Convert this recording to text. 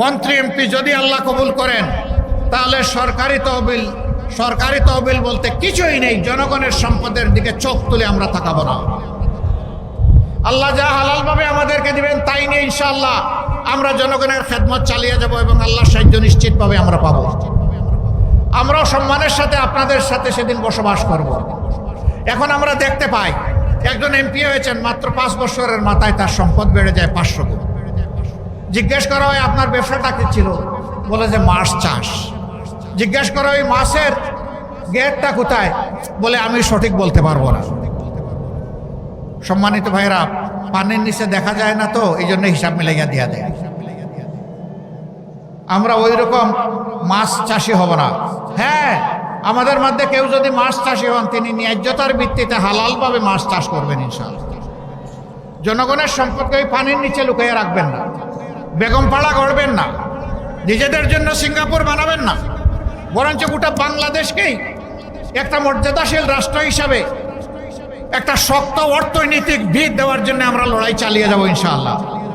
মন্ত্রী এমপি যদি আল্লাহ কবুল করেন, তাহলে সরকারি তহবিল বলতে কিছুই নেই। জনগণের সম্পদের দিকে চোখ তুলে আমরা তাকাবো না। আল্লাহ যা হালালভাবে আমাদেরকে দিবেন তাই নিয়ে ইনশাআল্লাহ আমরা জনগণের খেদমত চালিয়ে যাব এবং আল্লাহর সাহায্য নিশ্চিতভাবে আমরা পাবো। আমরাও সম্মানের সাথে আপনাদের সাথে সেদিন বসবাস করব। এখন আমরা দেখতে পাই একজন এমপি হয়েছেন, মাত্র 5 বছরের মাথায় তার সম্পদ বেড়ে যায় 500 গুণ। জিজ্ঞেস করা হয় আপনার ব্যবসাটা কি ছিল? বলে যে মাছ চাষ। জিজ্ঞেস করা হয় মাছের গেটটা কোথায়? বলে আমি সঠিক বলতে পারবো না। সম্মানিত ভাইরা, পানির নিচে দেখা যায় না তো, এই জন্য হিসাব মিলাইয়া দিয়া দেয়। আমরা ওই রকম মাছ চাষি হব না। হ্যাঁ, আমাদের মধ্যে কেউ যদি মাছ চাষি হন, তিনি ন্যায্যতার ভিত্তিতে হালালভাবে মাছ চাষ করবেন ইনশাআল্লাহ। জনগণের সম্পদকে ওই পানির নিচে লুকিয়ে রাখবেন না, বেগমপাড়া গড়বেন না, নিজেদের জন্য সিঙ্গাপুর বানাবেন না, বরঞ্চ গোটা বাংলাদেশকেই একটা মর্যাদাশীল রাষ্ট্র হিসাবে একটা শক্ত অর্থনৈতিক ভিত দেওয়ার জন্য আমরা লড়াই চালিয়ে যাব ইনশাআল্লাহ।